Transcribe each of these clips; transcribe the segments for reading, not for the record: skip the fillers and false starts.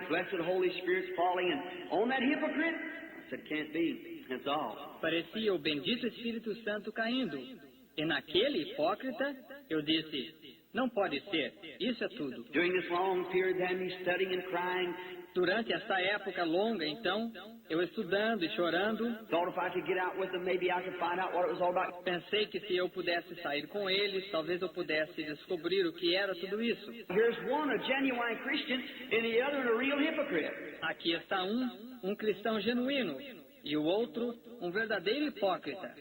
blessed Holy Spirit's falling and on that hypocrite. I said, can't be. That's all. Parecia o bendito Espírito Santo caindo. E naquele hipócrita, eu disse, não pode ser, isso é tudo. During this long period, then he's studying and crying. Durante essa época longa, então, eu estudando e chorando, Thought if I could get out with him, maybe I could find out what it was all about. pensei que se eu pudesse sair com eles, talvez eu pudesse descobrir o que era tudo isso. Here's one, a genuine Christian, and the other, a real hypocrite. Aqui está um cristão genuíno, e o outro, um verdadeiro hipócrita.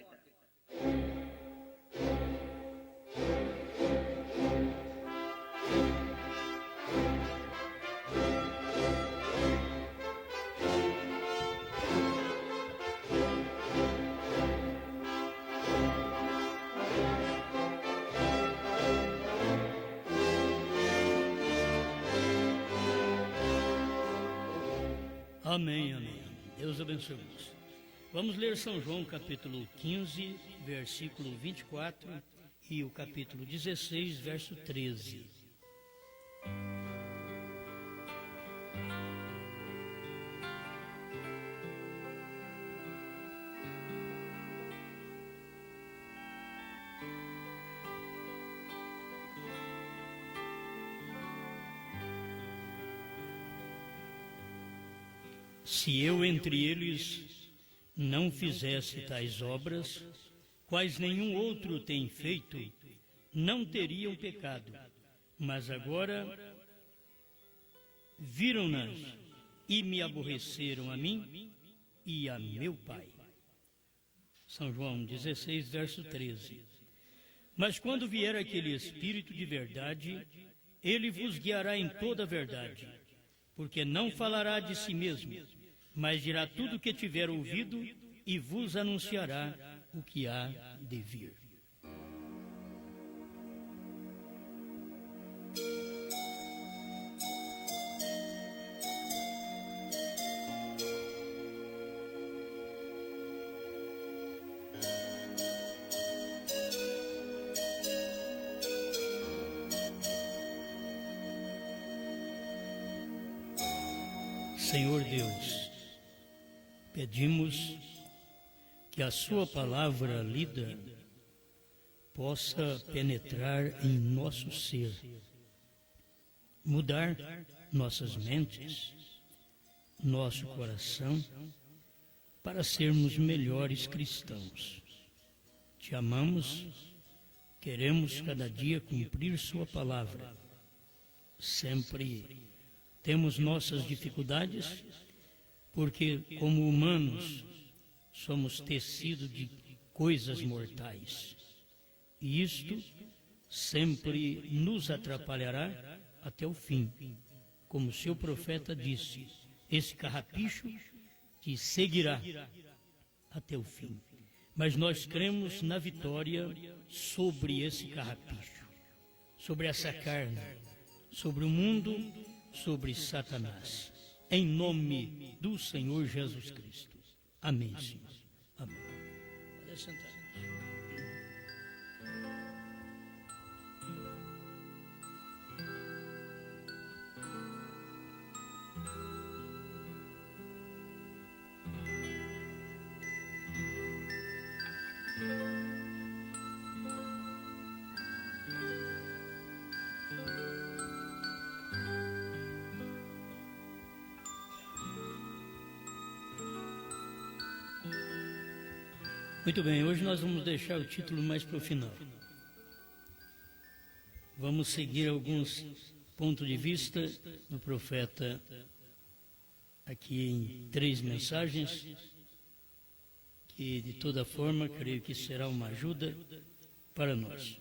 Amém, amém. Deus abençoe. Vamos ler São João capítulo 15, versículo 24 e o capítulo 16, verso 13. Se eu entre eles não fizesse tais obras, quais nenhum outro tem feito, não teriam pecado. Mas agora viram-nas e me aborreceram a mim e a meu Pai. São João 16, verso 13. Mas quando vier aquele Espírito de verdade, ele vos guiará em toda a verdade, porque não falará de si mesmo, mas dirá tudo o que tiver ouvido e vos anunciará o que há de vir. Senhor Deus, pedimos que a Sua palavra lida possa penetrar em nosso ser, mudar nossas mentes, nosso coração, para sermos melhores cristãos. Te amamos, queremos cada dia cumprir Sua palavra. Sempre temos nossas dificuldades, porque como humanos somos tecido de coisas mortais. E isto sempre nos atrapalhará até o fim. Como seu profeta disse, esse carrapicho te seguirá até o fim. Mas nós cremos na vitória sobre esse carrapicho, sobre essa carne, sobre o mundo, sobre Satanás. Em nome do Senhor Jesus Cristo. Amém, Senhor. Amém. Pode sentar. Muito bem, hoje nós vamos deixar o título mais para o final. Vamos seguir alguns pontos de vista do profeta aqui em 3 mensagens, que de toda forma creio que será uma ajuda para nós.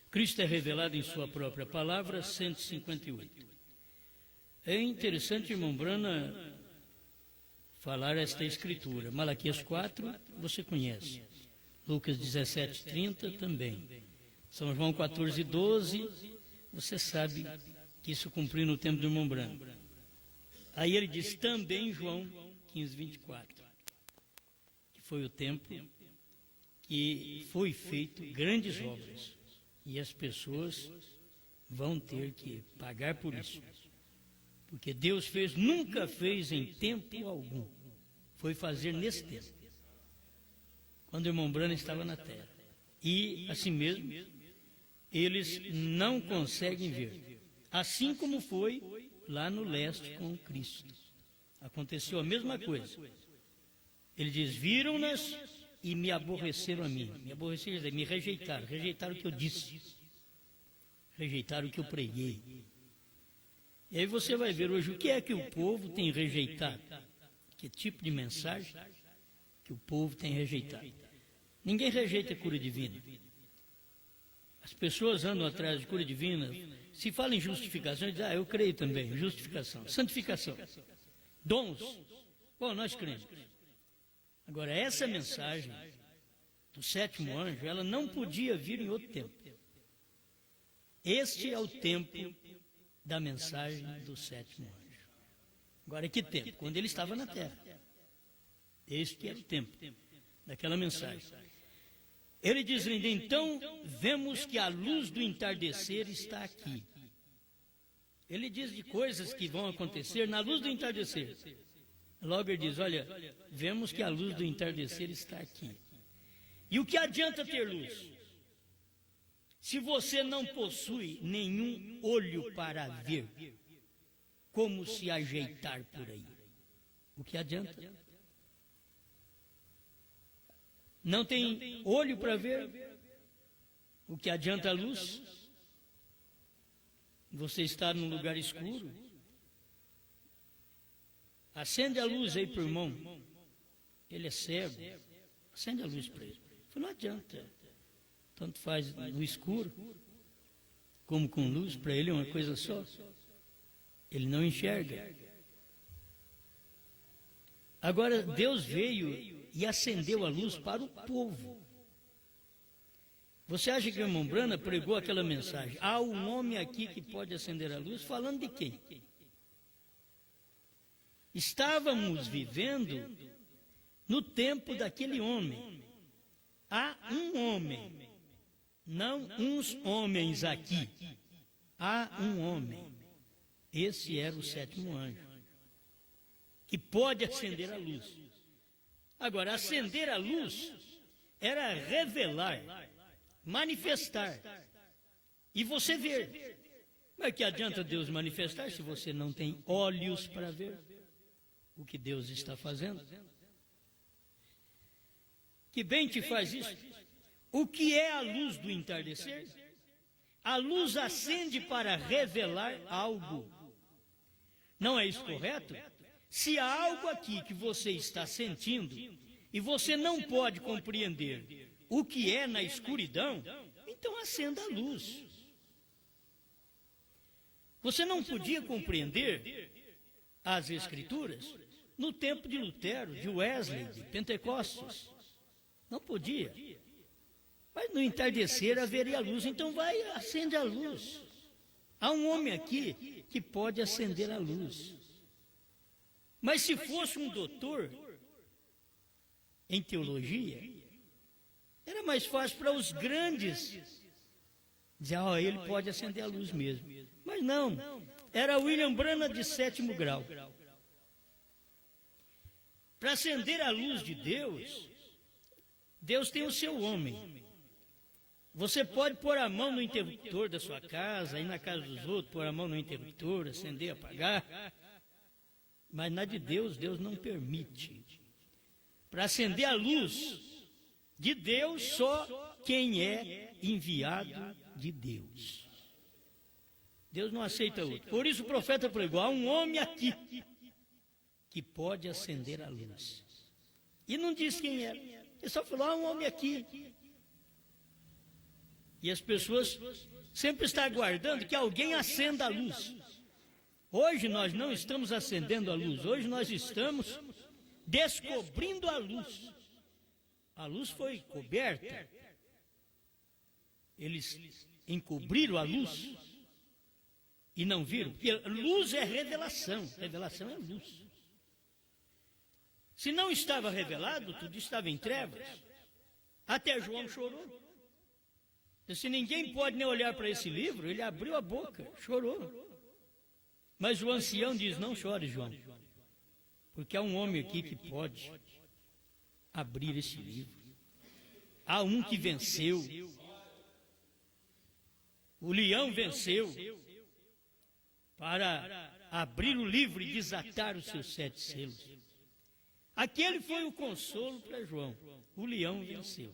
Cristo é revelado em sua própria palavra, 158. É interessante, irmão Brana, falar esta escritura. Malaquias 4, você conhece. Lucas 17, 30 também. São João 14, 12, você sabe que isso cumpriu no tempo do irmão Branco. Aí ele diz também João 15, 24, que foi o tempo que foi feito grandes obras. E as pessoas vão ter que pagar por isso. Porque Deus fez, nunca fez em tempo algum. Foi fazer nesse tempo, quando o irmão Branham estava na terra. E, assim mesmo, eles não conseguem ver. Assim como foi lá no leste com Cristo. Aconteceu a mesma coisa. Ele diz, viram-nas e me aborreceram a mim. Me aborreceram, me rejeitaram. Rejeitaram o que eu disse. Rejeitaram o que eu preguei. E aí você vai ver hoje o que é que o povo tem rejeitado. Que tipo de mensagem que o povo tem rejeitado. Ninguém rejeita a cura divina. As pessoas andam atrás de cura divina. Se fala em justificação, dizem, eu creio também. Justificação, santificação, dons. Bom, nós cremos. Agora, essa mensagem do sétimo anjo, ela não podia vir em outro tempo. Este é o tempo da mensagem do sétimo anjo. Agora, que tempo? Quando ele estava na terra. Este era o tempo daquela mensagem. Ele diz ainda, então, vemos que a luz do entardecer está aqui. Ele diz de coisas que vão acontecer na luz do entardecer. Logo ele diz, olha, vemos que a luz do entardecer está aqui. E o que adianta ter luz? Se você não possui nenhum olho para ver, como se ajeitar por aí? O que adianta? Não tem olho para ver? O que adianta a luz? Você está num lugar escuro? Acende a luz aí para o irmão. Ele é cego. Acende a luz para ele. Não adianta. Tanto faz no escuro, como com luz, para ele é uma coisa só. Ele não enxerga. Agora, Deus veio e acendeu a luz para o povo. Você acha que o irmão Branham pregou aquela mensagem? Há um homem aqui que pode acender a luz, falando de quem? Estávamos vivendo no tempo daquele homem. Há um homem, não uns homens aqui. Há um homem. Esse era o sétimo anjo, que pode acender a luz. Agora, acender a luz era revelar, manifestar, e você ver. Mas que adianta Deus manifestar se você não tem olhos para ver o que Deus está fazendo? Que bem te faz isso? O que é a luz do entardecer? A luz acende para revelar algo. Não é isso correto? Se há algo aqui que você está sentindo e você não pode compreender o que é na escuridão, então acenda a luz. Você não podia compreender as Escrituras no tempo de Lutero, de Wesley, de Pentecostes. Não podia. Mas no entardecer haveria luz, então vai, acende a luz. Há um homem aqui que pode acender a luz. Mas se fosse um doutor em teologia, era mais fácil para os grandes dizer, ele pode acender a luz mesmo. Mas não, era William Branham de 7º grau. Para acender a luz de Deus, Deus tem o seu homem. Você pode pôr a mão no interruptor da sua casa, ir na casa dos outros, pôr a mão no interruptor, acender, apagar. Mas na de Deus, Deus não permite. Para acender a luz de Deus, só quem é enviado de Deus. Deus não aceita outro. Por isso o profeta pregou, há um homem aqui que pode acender a luz. E não disse quem era. Ele só falou, há um homem aqui. E as pessoas sempre estão aguardando que alguém acenda a luz. Hoje nós não estamos acendendo a luz, hoje nós estamos descobrindo a luz. A luz foi coberta. Eles encobriram a luz e não viram. Porque luz é revelação, revelação é luz. Se não estava revelado, tudo estava em trevas. Até João chorou. Se ninguém pode nem olhar para esse livro, ele abriu a boca, chorou. Mas o ancião diz, não chore, João, porque há um homem aqui que pode abrir esse livro. Há um que venceu. O leão venceu para abrir o livro e desatar os seus 7 selos. Aquele foi o consolo para João. O leão venceu.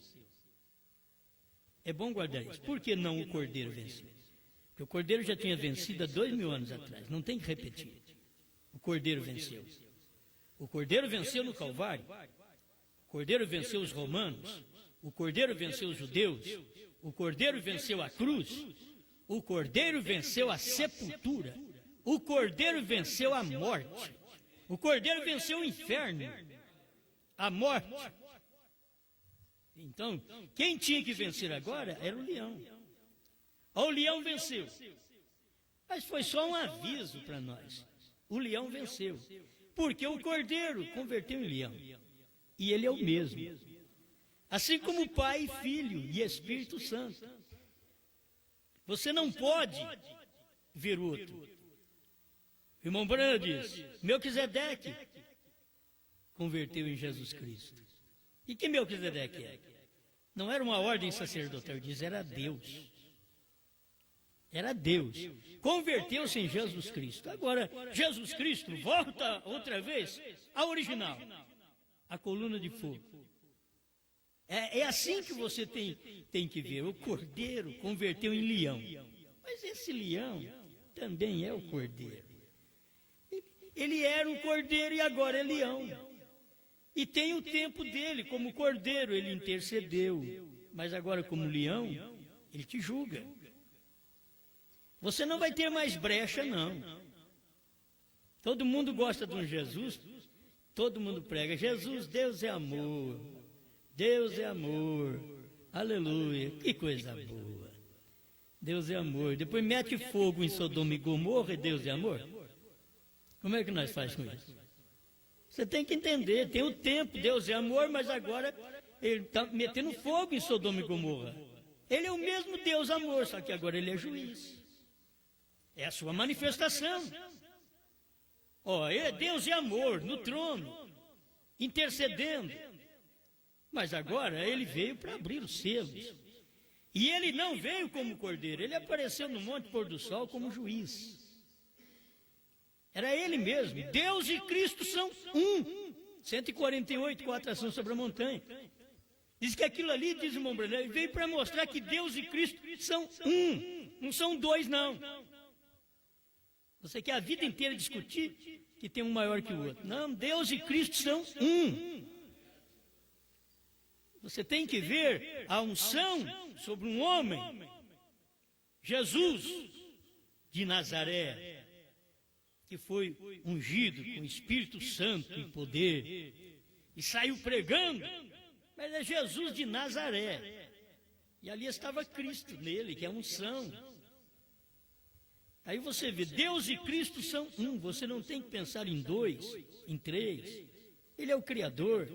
É bom guardar isso. Por que não o cordeiro venceu? Porque o cordeiro já tinha vencido há 2000 anos atrás. Não tem que repetir. O cordeiro venceu. O cordeiro venceu no Calvário. O cordeiro venceu os romanos. O cordeiro venceu os judeus. O cordeiro venceu a cruz. O cordeiro venceu a sepultura. O cordeiro venceu a morte. O cordeiro venceu o inferno. A morte. Então, quem tinha que vencer agora era o leão. O leão venceu. Mas foi só um aviso para nós. O leão venceu. Porque o cordeiro converteu em leão. E ele é o mesmo. Assim como Pai, Filho e Espírito Santo. Você não pode ver o outro. O irmão Branham diz, Melquisedeque converteu em Jesus Cristo. E que Melquisedeque é? Não era uma ordem sacerdotal, diz, era Deus. Era Deus. Converteu-se em Jesus Cristo. Agora, Jesus Cristo volta outra vez ao original. A coluna de fogo. É assim que você tem que ver. O cordeiro converteu em leão. Mas esse leão também é o cordeiro. Ele era um cordeiro e agora é leão. E tem o tempo dele, como cordeiro, ele intercedeu. Mas agora, como leão, ele te julga. Você não vai ter mais brecha, não. Todo mundo gosta de um Jesus, todo mundo prega, Jesus, Deus é amor, Deus é amor, aleluia, que coisa boa. Deus é amor. Depois mete fogo em Sodoma e Gomorra e Deus é amor. Como é que nós fazemos com isso? Você tem que entender, tem o tempo, Deus é amor, mas agora ele está metendo fogo em Sodoma e Gomorra. Ele é o mesmo Deus amor, só que agora ele é juiz. É a sua manifestação. Deus é amor no trono, intercedendo. Mas agora ele veio para abrir os selos. E ele não veio como cordeiro, ele apareceu no Monte Pôr do Sol como juiz. Era ele mesmo. Deus e Cristo são um. 148, 4 ações sobre a montanha. Diz que aquilo ali, diz o irmão Branham, veio para mostrar que Deus e Cristo são um. Não são dois, não. Você quer a vida inteira discutir que tem um maior que o outro. Não, Deus e Cristo são um. Você tem que ver a unção sobre um homem, Jesus de Nazaré, que foi ungido com o Espírito Santo e poder, e saiu pregando, mas é Jesus de Nazaré. E ali estava Cristo nele, que é a unção. Aí você vê, Deus e Cristo são um, você não tem que pensar em 2, em 3. Ele é o Criador.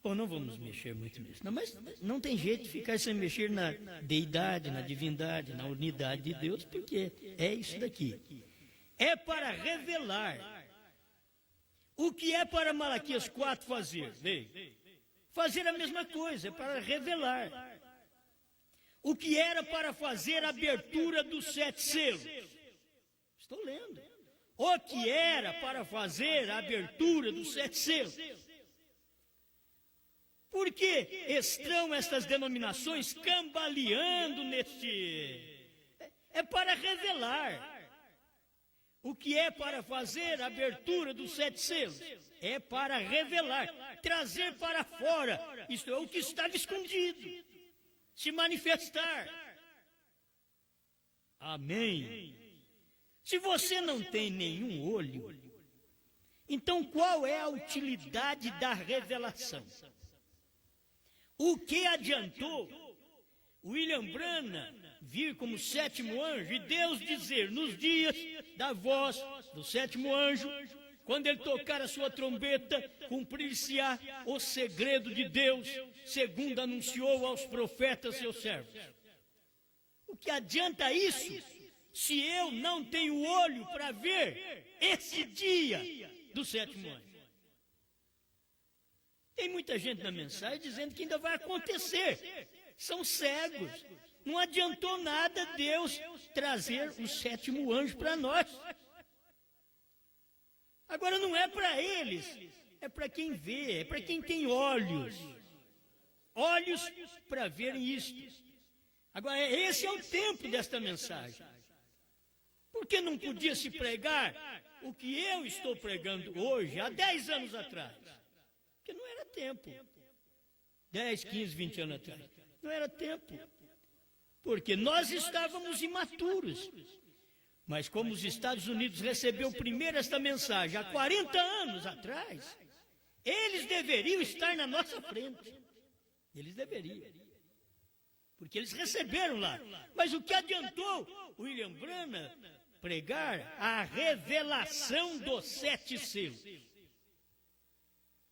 Bom, não vamos mexer muito nisso, não, mas não tem jeito de ficar sem mexer na deidade, na divindade, na unidade de Deus, porque é isso daqui. É para revelar. O que é para Malaquias 4 fazer? Fazer a mesma coisa, é para revelar. O que era para fazer a abertura dos 7 selos? Estou lendo. O que era para fazer a abertura dos 7 selos? Por que estão estas denominações cambaleando neste... É para revelar. O que é para fazer a abertura dos 7 selos? É para revelar, trazer para fora, isto é, o que estava escondido, se manifestar. Amém. Se você não tem nenhum olho, então qual é a utilidade da revelação? O que adiantou William Branham vir como 7º anjo e Deus dizer nos dias da voz do 7º anjo, quando ele tocar a sua trombeta, cumprir-se-á o segredo de Deus, segundo anunciou aos profetas seus servos. O que adianta isso? se eu não tenho olho para ver esse dia do sétimo anjo? Tem muita gente na mensagem dizendo que ainda vai acontecer. São cegos. Não adiantou nada Deus trazer o sétimo anjo para nós. Agora não é para eles, é para quem vê, é para quem tem olhos. Olhos para verem isto. Agora, esse é o tempo desta mensagem. Por que não podia se pregar o que eu estou pregando hoje, há 10 anos atrás? Porque não era tempo. 10, 15, 20 anos atrás. Não era tempo. Porque nós estávamos imaturos. Mas como os Estados Unidos recebeu primeiro esta mensagem há 40 anos atrás, eles deveriam estar na nossa frente. Eles deveriam. Porque eles receberam lá. Mas o que adiantou William Branham pregar a revelação dos 7 selos?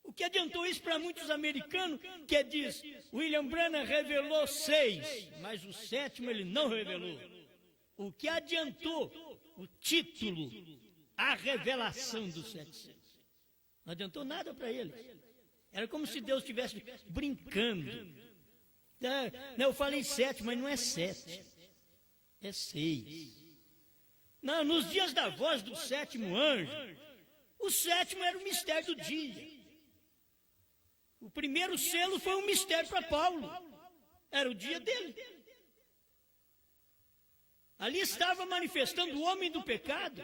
O que adiantou isso para muitos americanos que diz, William Branham revelou 6, mas o 7º ele não revelou. O que adiantou o título, a revelação dos 7 selos? Não adiantou nada para eles. Era como se Deus estivesse brincando. Não, eu falei 7, mas não é 7. É 6. Não, nos dias da voz do 7º anjo, o 7º era o mistério do dia. O primeiro selo foi um mistério para Paulo. Era o dia dele. Ali estava manifestando o homem do pecado.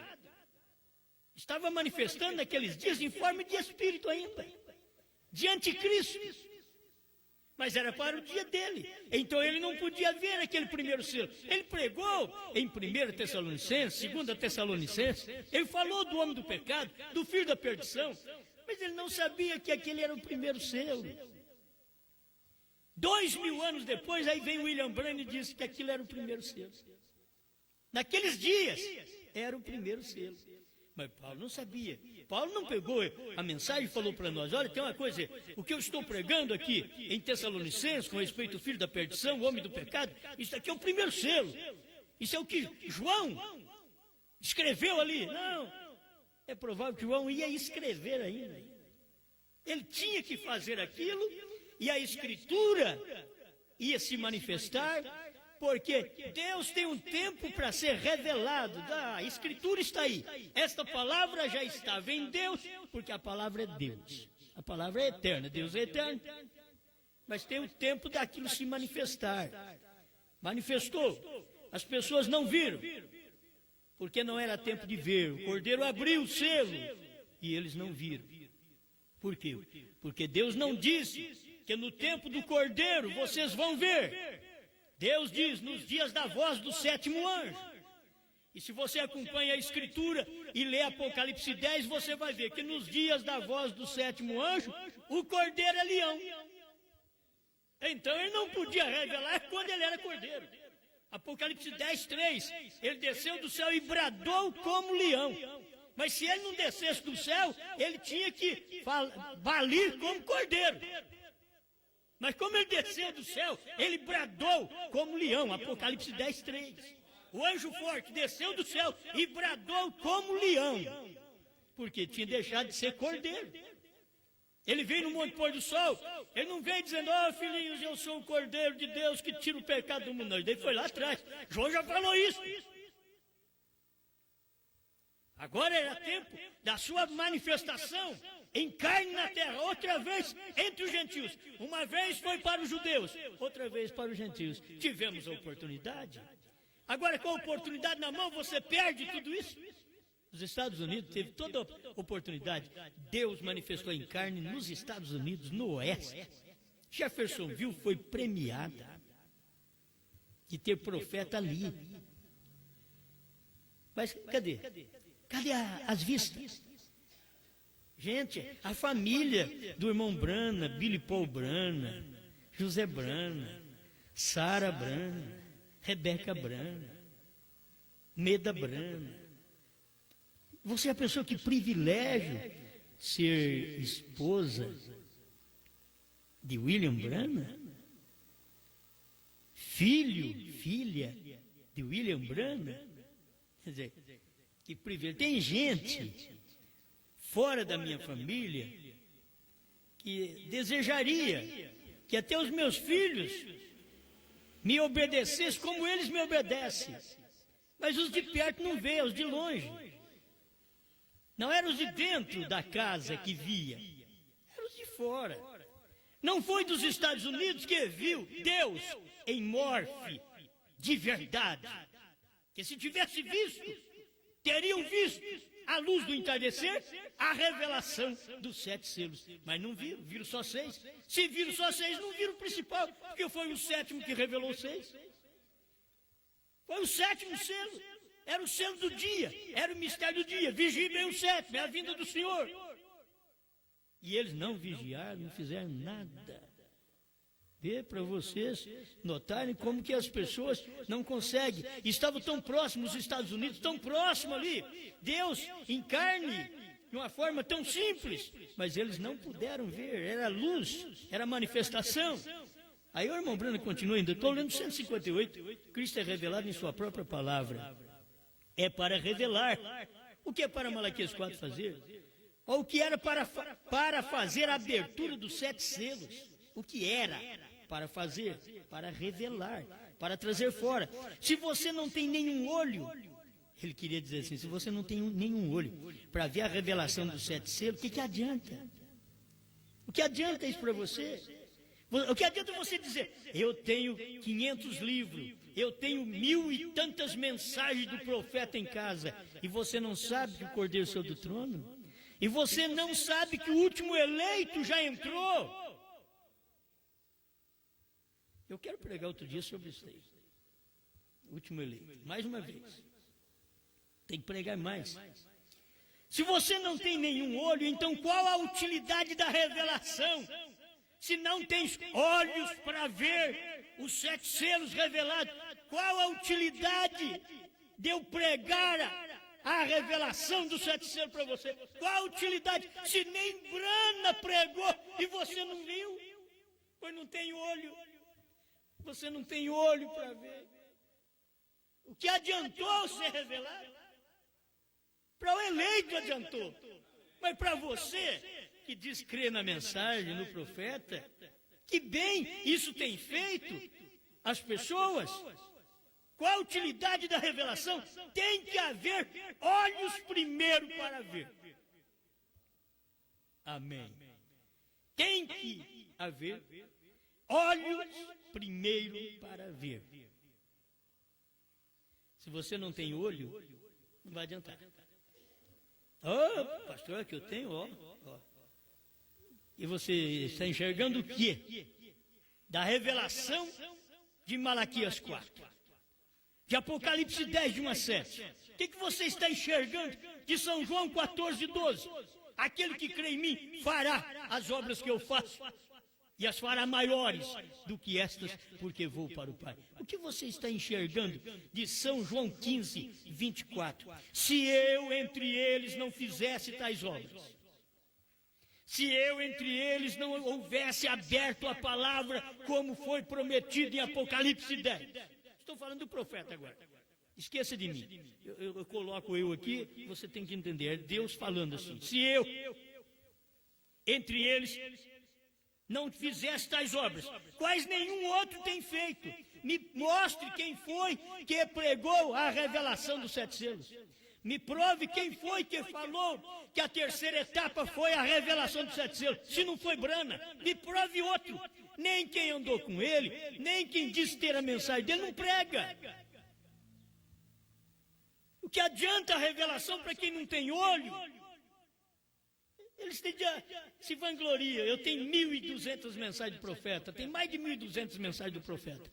Estava manifestando naqueles dias em forma de espírito ainda. De anticristo. Mas era para o dia dele. Então ele não podia ver aquele primeiro selo. Ele pregou em 1 Tessalonicenses, 2 Tessalonicenses. Ele falou do homem do pecado, do filho da perdição. Mas ele não sabia que aquele era o primeiro selo. 2000 anos depois, aí vem William Branham e disse que aquilo era o primeiro selo. Naqueles dias, era o primeiro selo. Mas Paulo não sabia. Paulo não pegou a mensagem e falou para nós, olha, tem uma coisa, o que eu estou pregando aqui em Tessalonicenses, com respeito ao filho da perdição, o homem do pecado, isso aqui é o primeiro selo. Isso é o que João escreveu ali. Não. É provável que João ia escrever ainda. Ele tinha que fazer aquilo e a Escritura ia se manifestar, porque Deus tem um tempo para ser revelado. A Escritura está aí. Esta palavra já estava em Deus, porque a palavra é Deus. A palavra é eterna. Deus é eterno. Mas tem o tempo daquilo se manifestar. Manifestou. As pessoas não viram. Porque não era tempo de ver. O Cordeiro abriu o selo e eles não viram. Por quê? Porque Deus não disse que no tempo do Cordeiro vocês vão ver. Deus diz nos dias da voz do 7º anjo. E se você acompanha a Escritura e lê Apocalipse 10, você vai ver que nos dias da voz do 7º anjo, o Cordeiro é leão. Então ele não podia revelar quando ele era Cordeiro. Apocalipse 10, 3, ele desceu do céu e bradou como leão. Mas se ele não descesse do céu, ele tinha que balir como cordeiro. Mas como ele desceu do céu, ele bradou como leão. Apocalipse 10, 3. O anjo forte desceu do céu e bradou como leão. Porque tinha deixado de ser cordeiro. Ele veio no Monte Pôr do Sol, ele não veio dizendo, filhinhos, eu sou o Cordeiro de Deus que tira o pecado do mundo. Não, ele foi lá atrás. João já falou isso. Agora era tempo da sua manifestação em carne na terra, outra vez entre os gentios. Uma vez foi para os judeus, outra vez para os gentios. Tivemos a oportunidade. Agora, com a oportunidade na mão, você perde tudo isso. Os Estados Unidos teve toda a oportunidade. Deus manifestou em carne nos Estados Unidos, no Oeste. Jeffersonville foi premiada de ter profeta ali. Mas cadê? Cadê as vistas? Gente, a família do irmão Brana, Billy Paul Brana, José Brana, Sara Brana, Rebeca Brana, Meda Brana. Você já pensou que privilégio ser esposa de William Branham? Filha de William Branham? Quer dizer, que privilégio. Tem gente fora da minha família que desejaria que até os meus filhos me obedecessem como eles me obedecem. Mas os de perto não vê, os de longe. Não eram os de dentro da casa que via, eram os de fora. Não foi dos Estados Unidos que viu Deus em morfe de verdade. Que se tivesse visto, teriam visto à luz do entardecer a revelação dos 7 selos. Mas não viram, viram só 6. Se viram só 6, não viram o principal, porque foi o 7º que revelou 6. Foi o 7º selo. Era o selo do dia, era o mistério do dia. Vigie bem o 7º, é a vinda do Senhor. E eles não vigiaram, não fizeram nada. Vê para vocês notarem como que as pessoas não conseguem. Estavam tão próximos, os Estados Unidos, tão próximo ali. Deus em carne, de uma forma tão simples. Mas eles não puderam ver, era luz, era manifestação. Aí o irmão Bruno continua ainda. Estou lendo 158. Cristo é revelado em sua própria palavra. É para revelar. O que é para Malaquias 4 fazer? Ou o que era para fazer a abertura dos 7 selos? O que era para fazer? Para revelar, para trazer fora. Se você não tem nenhum olho, ele queria dizer assim, se você não tem nenhum olho para ver a revelação dos 7 selos, o que adianta? O que adianta isso para você? O que adianta você dizer, eu tenho 500 livros, eu tenho 1000 e tantas mensagens do profeta em casa, e você não sabe que o Cordeiro saiu do trono? E você não sabe que o último eleito já entrou? Eu quero pregar outro dia sobre isso aí. Último eleito, mais uma vez. Tem que pregar mais. Se você não tem nenhum olho, então qual a utilidade da revelação? Se não tens olhos para ver os 7 selos revelados, qual a utilidade de eu pregar a revelação dos 7 selos para você? Qual a utilidade se nem Brana pregou e você não viu? Pois não tem olho. Você não tem olho para ver. O que adiantou ser revelado? Para o eleito adiantou. Mas para você, que diz crer na mensagem, no profeta, que bem isso tem feito as pessoas. Qual a utilidade da revelação? Tem que haver olhos primeiro para ver. Amém. Tem que haver olhos primeiro para ver. Se você não tem olho, não vai adiantar. Oh, pastor, que eu tenho, ó. E você está enxergando o quê? Da revelação de Malaquias 4. De Apocalipse 10, de 1 a 7. O que você está enxergando de São João 14, 12? Aquele que crê em mim fará as obras que eu faço. E as fará maiores do que estas, porque vou para o Pai. O que você está enxergando de São João 15, 24? Se eu entre eles não fizesse tais obras, se eu entre eles não houvesse aberto a palavra, como foi prometido em Apocalipse 10. Estou falando do profeta agora. Esqueça de mim. Eu coloco eu aqui, você tem que entender. É Deus falando assim. Se eu entre eles não fizesse tais obras, quais nenhum outro tem feito. Me mostre quem foi que pregou a revelação dos 7 selos. Me prove quem foi que falou que a terceira etapa foi a revelação dos 7 selos. Se não foi Brana, me prove outro. Nem quem andou com ele, nem quem disse ter a mensagem dele, não prega. O que adianta a revelação para quem não tem olho? Eles se vangloriam. Eu tenho 1.200 mensagens do profeta. Tem mais de 1.200 mensagens do profeta.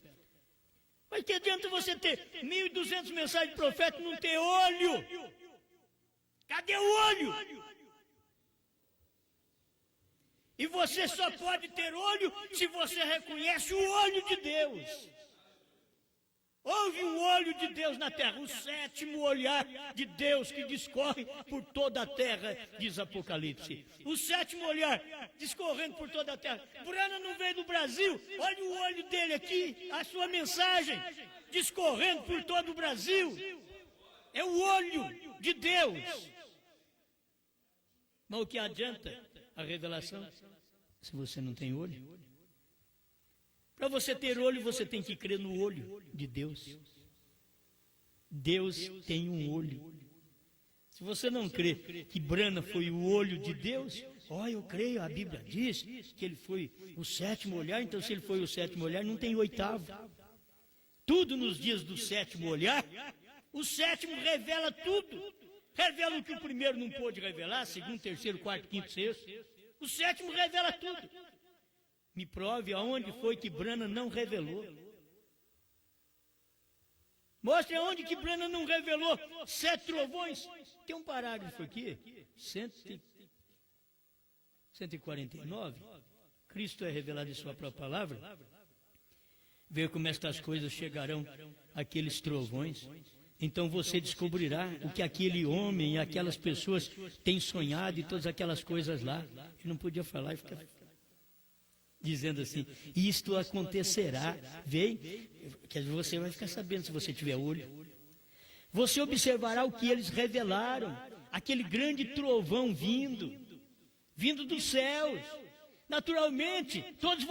Mas que adianta você ter 1.200 mensagens do profeta e não ter olho? Cadê o olho? E você só pode ter olho se você reconhece o olho de Deus. Houve um olho de Deus na terra, o 7º olhar de Deus que discorre por toda a terra, diz Apocalipse. O 7º olhar discorrendo por toda a terra. Brana não veio do Brasil, olha o olho dele aqui, a sua mensagem, discorrendo por todo o Brasil. é o olho de Deus. Mas o que adianta a revelação se você não tem olho? Para você ter olho, você tem que crer no olho de Deus. Deus tem um olho. Se você não crê que Brana foi o olho de Deus, eu creio, a Bíblia diz que ele foi o sétimo olhar, então se ele foi o sétimo olhar, não tem oitavo. Tudo nos dias do sétimo olhar, o sétimo revela tudo. Revela o que o primeiro não pôde revelar, segundo, terceiro, quarto, quinto, sexto. O sétimo revela tudo. Me prove aonde foi que Brana não revelou. Mostre aonde que Brana não revelou 7 trovões. Tem um parágrafo aqui, 149. Cristo é revelado em sua própria palavra. Ver como estas coisas chegarão àqueles trovões. Então você descobrirá o que aquele homem e aquelas pessoas têm sonhado e todas aquelas coisas lá. Ele não podia falar e ficar dizendo assim, isto acontecerá. Vem, que você vai ficar sabendo se você tiver olho. Você observará o que eles revelaram, aquele grande trovão vindo dos céus. Naturalmente, todos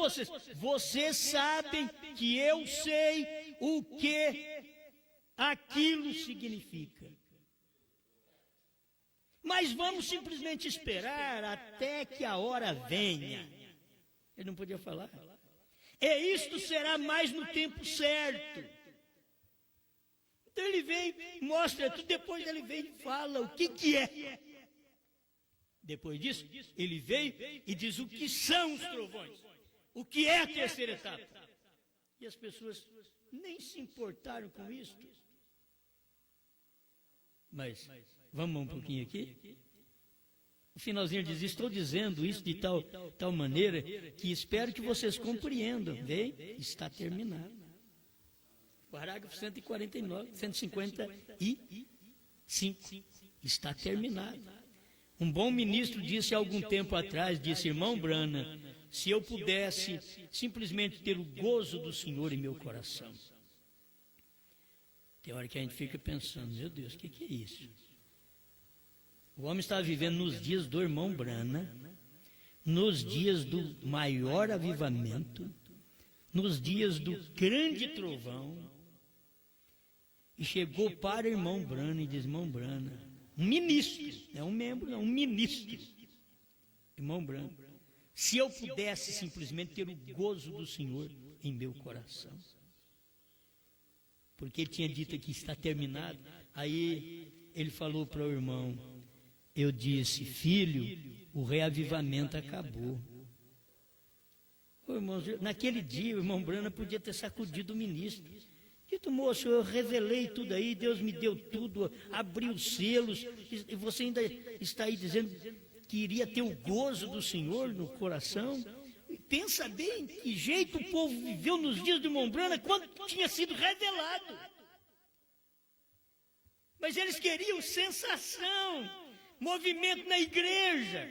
vocês sabem que eu sei o que aquilo significa. Mas vamos simplesmente esperar até que a hora venha. Ele não podia falar. Isto será mais no tempo certo. Então ele vem, mostra tudo, depois ele vem e fala o que é. Depois disso, ele veio e diz o que são os trovões. O que é a terceira etapa. E as pessoas nem se importaram com isso. Mas, vamos um pouquinho aqui. No finalzinho diz, estou dizendo isso de tal maneira que espero que vocês compreendam. Vem, está terminado. Parágrafo 155. Está terminado. Um bom ministro disse há algum tempo atrás, disse, irmão Brana, se eu pudesse simplesmente ter o gozo do Senhor em meu coração. Tem hora que a gente fica pensando, meu Deus, o que é isso? O homem estava vivendo nos dias do irmão Brana, nos dias do maior avivamento, nos dias do grande trovão, e chegou para o irmão Brana e diz, irmão Brana, um ministro, não é um membro, não, um ministro, irmão Brana, se eu pudesse simplesmente ter o gozo do Senhor em meu coração, porque ele tinha dito que está terminado, aí ele falou para o irmão, eu disse, filho, o reavivamento acabou. Irmão, naquele dia o irmão Brana podia ter sacudido o ministro. Dito, moço, eu revelei tudo aí, Deus me deu tudo, abriu os selos, e você ainda está aí dizendo que iria ter o gozo do Senhor no coração. Pensa bem que jeito o povo viveu nos dias do irmão Brana quando tinha sido revelado. Mas eles queriam sensação, movimento na igreja.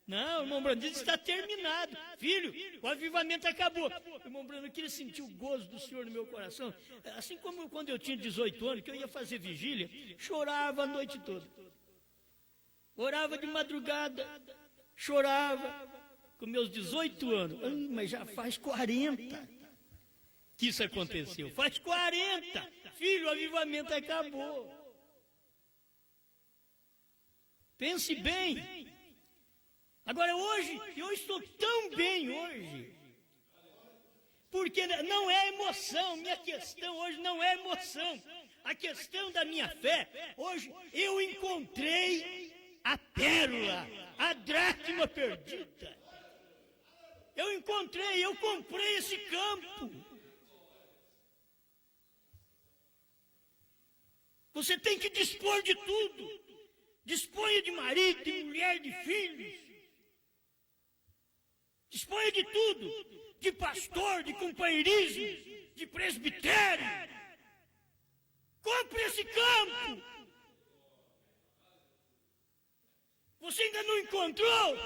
Não, o irmão Brana diz, está terminado. Filho, o avivamento acabou. O irmão Brana queria sentir o gozo do Senhor no meu coração. Assim como quando eu tinha 18 anos, que eu ia fazer vigília, chorava a noite toda. Orava de madrugada, chorava. Com meus 18 anos, mas já faz 40 que isso aconteceu. Faz 40. Filho, o avivamento acabou. Pense bem. Agora hoje, eu estou tão bem hoje, porque não é emoção, minha questão hoje não é emoção, a questão da minha fé, hoje eu encontrei a pérola, a dracma perdida, eu comprei esse campo. Você tem que dispor de tudo, disponha de marido, de mulher, de filhos, disponha de tudo, de pastor, de companheirismo, de presbitério. Compre esse campo. Você ainda não encontrou?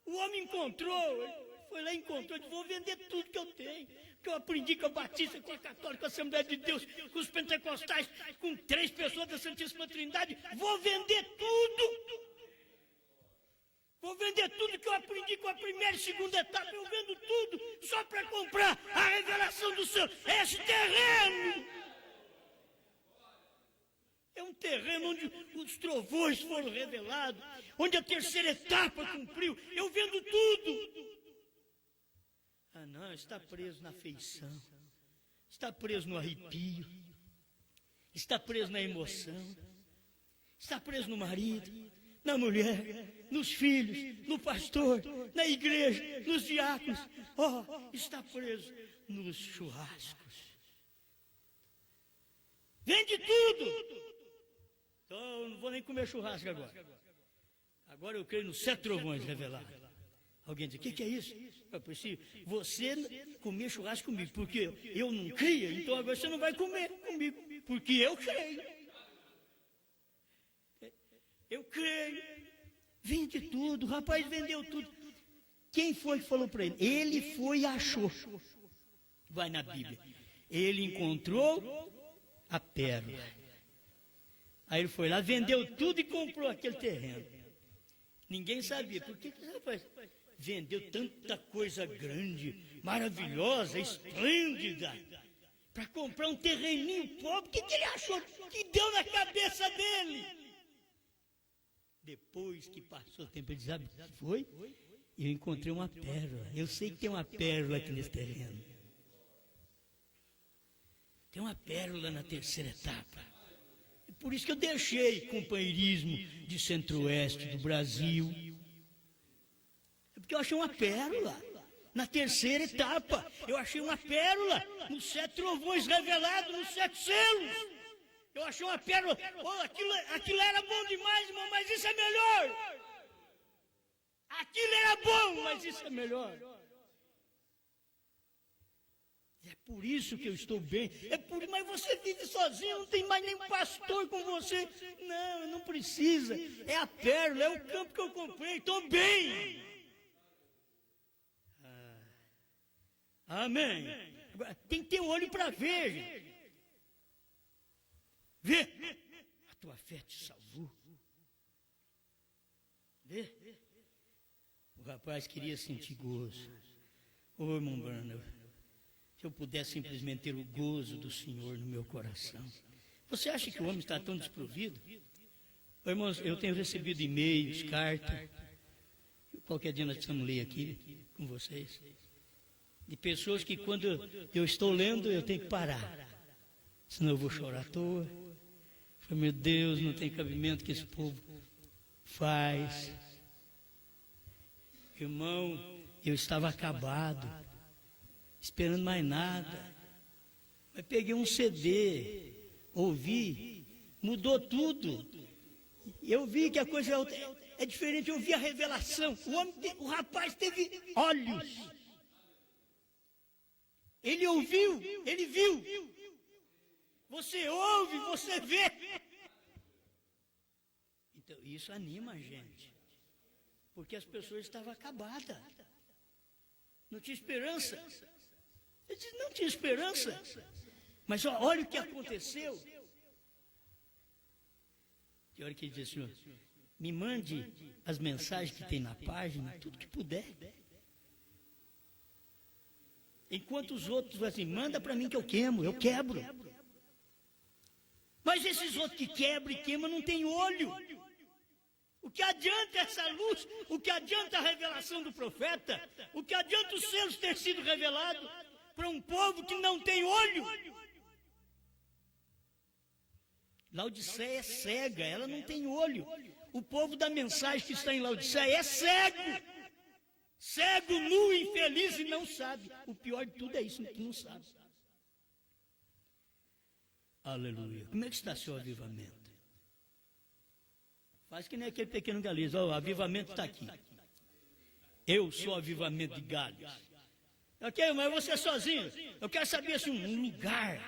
O homem encontrou, ele foi lá e encontrou, disse, vou vender tudo que eu tenho, que eu aprendi com a Batista, com a Católica, com a Assembleia de Deus, com os pentecostais, com 3 pessoas da Santíssima Trindade. Vou vender tudo. Vou vender tudo que eu aprendi com a primeira e segunda etapa. Eu vendo tudo só para comprar a revelação do céu. Esse terreno é um terreno onde os trovões foram revelados, onde a terceira etapa cumpriu. Eu vendo tudo. Ah, não, está preso na afeição, está preso no arrepio, está preso na emoção, está preso no marido, na mulher, nos filhos, no pastor, na igreja, nos diáconos. Oh, está preso nos churrascos. Vende tudo. Então, eu não vou nem comer churrasco agora. Agora eu creio nos 7 trovões revelados. Alguém diz, o que é isso? Eu preciso, você comer churrasco comigo, porque eu não cria, então agora você não vai comer comigo, porque eu creio. Eu creio. Vende tudo, o rapaz vendeu tudo. Quem foi que falou para ele? Ele foi e achou. Vai na Bíblia. Ele encontrou a pérola. Aí ele foi lá, vendeu tudo e comprou aquele terreno. Ninguém sabia. Por que esse rapaz vendeu tanta coisa grande, maravilhosa, esplêndida, para comprar um terreninho pobre? O que ele achou que deu na cabeça dele? Depois que passou o tempo, ele disse, sabe, foi? Eu encontrei uma pérola. Eu sei que tem uma pérola aqui nesse terreno. Tem uma pérola na terceira etapa. É por isso que eu deixei companheirismo de centro-oeste do Brasil. É porque eu achei uma pérola na terceira etapa. Eu achei uma pérola nos 7 trovões revelados, nos 7 selos. Eu achei uma pérola. Oh, aquilo era bom demais, irmão, mas isso é melhor. Aquilo era bom, mas isso é melhor. É por isso que eu estou bem. Mas você vive sozinho, não tem mais nem pastor com você. Não, não precisa. É a pérola, é o campo que eu comprei. Estou bem. Amém. Agora, tem que ter olho para ver, gente. Vê. A tua fé te salvou. Vê. O rapaz queria sentir gozo. Ô, irmão Brando, se eu pudesse simplesmente ter o gozo do Senhor no meu coração. Você acha que o homem está tão desprovido? Ô, irmãos, eu tenho recebido e-mails, cartas. Qualquer dia nós precisamos ler aqui com vocês. De pessoas que quando eu estou lendo, eu tenho que parar. Senão eu vou chorar à toa. Falei, meu Deus, não tem cabimento que esse povo faz. Irmão, eu estava acabado, esperando mais nada. Mas peguei um CD, ouvi, mudou tudo. Eu vi que a coisa é diferente, eu vi a revelação. O rapaz teve olhos. Ele ouviu, ele viu. Você ouve, você vê. Então, isso anima a gente. Porque as pessoas estavam acabadas. Não tinha esperança. Ele disse, não tinha esperança. Mas olha o que aconteceu. Tem hora que ele diz, Senhor, me mande as mensagens que tem na página, tudo que puder. Enquanto os outros falam assim, manda para mim que eu queimo, eu quebro. Mas esses outros que quebram e queimam não têm olho. O que adianta essa luz? O que adianta a revelação do profeta? O que adianta os selos ter sido revelados para um povo que não tem olho? Laodiceia é cega, ela não tem olho. O povo da mensagem que está em Laodiceia é cego. Cego, nu, infeliz e não sabe. O pior de tudo é isso, que não sabe. Aleluia. Como é que está seu avivamento? Faz que nem aquele pequeno Galias. O avivamento está aqui. Eu sou o avivamento de Galias. Ok, mas você é sozinho. Eu quero saber assim, um lugar,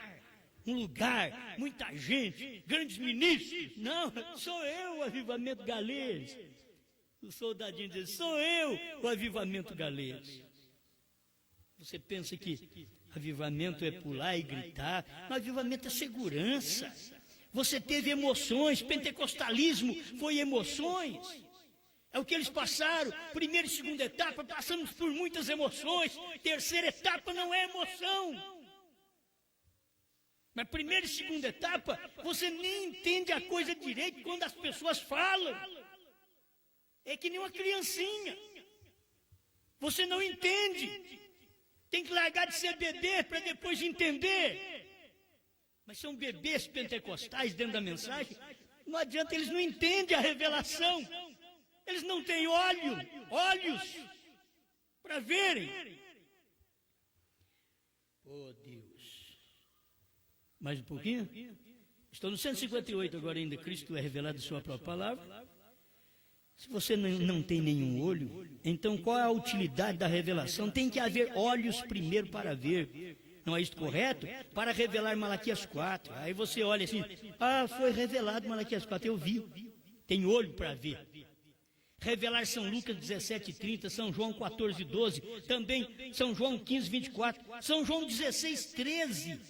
muita gente, grandes ministros. Não, sou eu o avivamento galês. O soldadinho diz, sou eu o avivamento galês. Você pensa que Avivamento é pular e gritar. Mas avivamento é segurança. Você teve emoções. Pentecostalismo foi emoções. É o que eles passaram. Primeira e segunda etapa, passamos por muitas emoções. Terceira etapa não é emoção. Mas primeira e segunda etapa, você nem entende a coisa direito quando as pessoas falam. É que nem uma criancinha. Você não entende. Tem que largar de ser bebê para depois entender. Mas são bebês pentecostais dentro da mensagem. Não adianta, eles não entendem a revelação. Eles não têm olhos para verem. Oh Deus. Mais um pouquinho? Estou no 158 agora ainda. Cristo é revelado em sua própria palavra. Se você não tem nenhum olho, então qual é a utilidade da revelação? Tem que haver olhos primeiro para ver. Não é isso correto? Para revelar Malaquias 4. Aí você olha assim, foi revelado Malaquias 4, eu vi. Tem olho para ver. Revelar São Lucas 17:30, São João 14:12, também São João 15:24, São João 16:13.